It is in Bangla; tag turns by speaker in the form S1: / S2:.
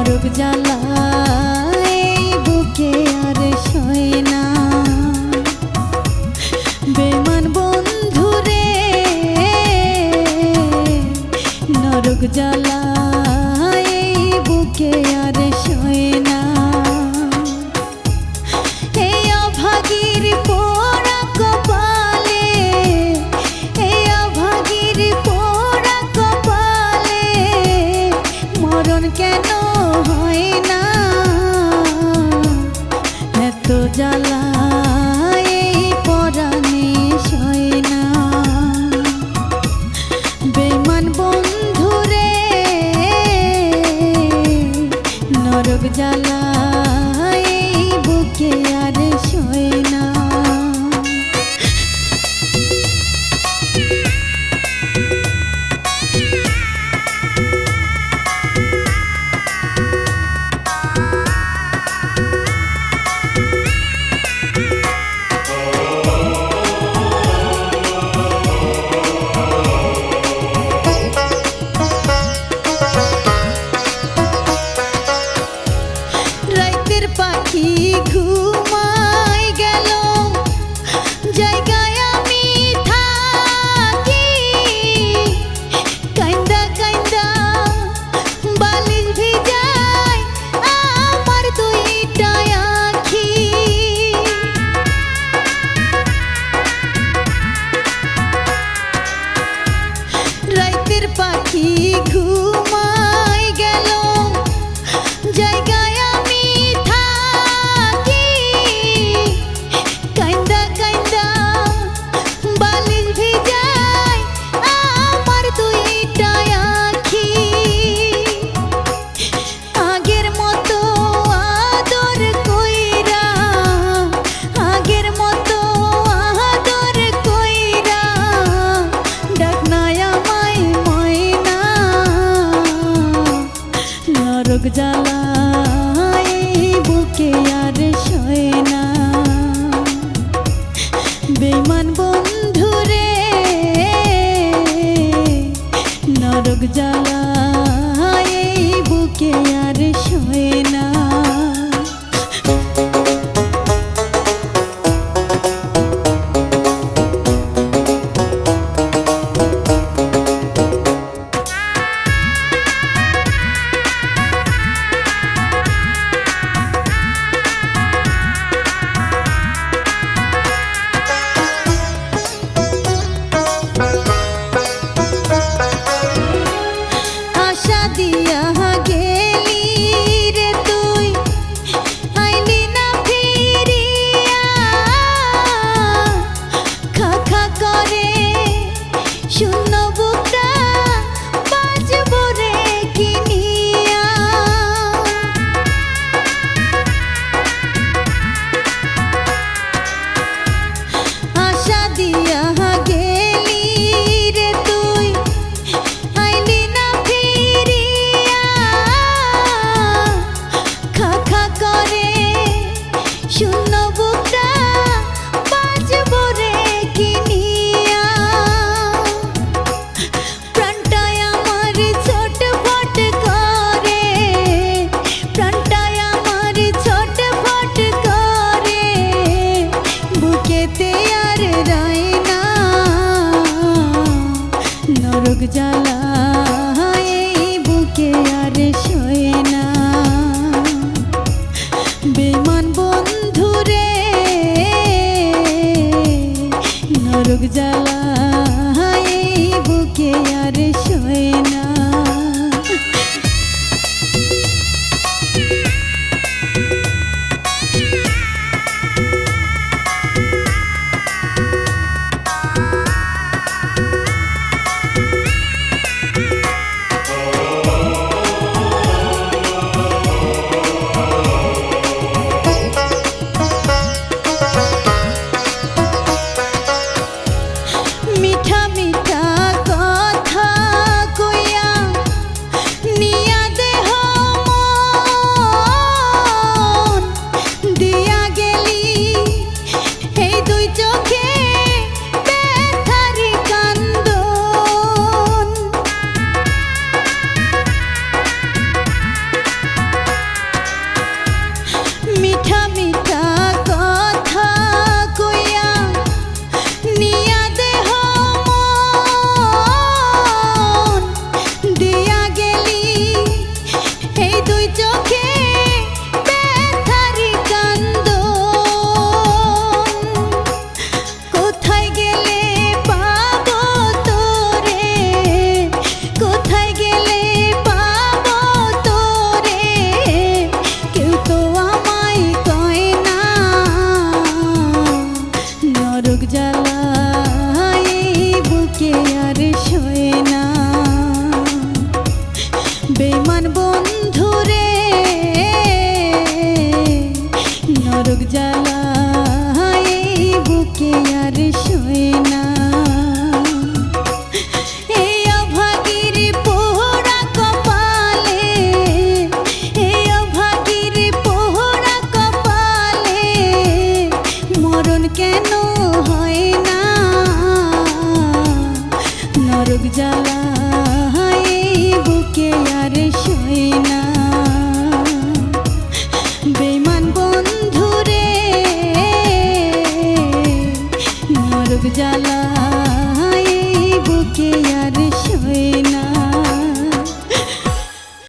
S1: নরক জ্বালা এই বুকে আর সয় না। বেমান বন্ধু রে নরক জ্বালা এই বুকে আর সয় না। এই অভাগীর পোড়া কপালে, এই অভাগীর পোড়া কপালে মরণ কেন হয় না? এত জ্বালা এই পরাণে সয় না। বেমান বন্ধু রে নরক জ্বালা এই বুকে আর সয় না। রাইতের পাখি ঘুমাই গেল, জায়গায় আমি থাকি। কাইন্দা কাইন্দা বালিশ ভিজায় আমার দুইটা আখি। রাইতের পাখি ঘুমাই গেল, জায়গায় আমি থাকি। কাইন্দা কাইন্দা বালিশ ভিজায় আমার দুইটা আখি। আগের মতো আদর কইরা, আগের মতো আদর কইরা ডাক নাই আমায় ময়না। নরক জ্বালা এই বুকে আর সয় না। বেমান বন্ধু রে নরক জ্বালা এই বুকে আর সয় না। আশা দিয়া গেলি রে তুই বন্ধুরে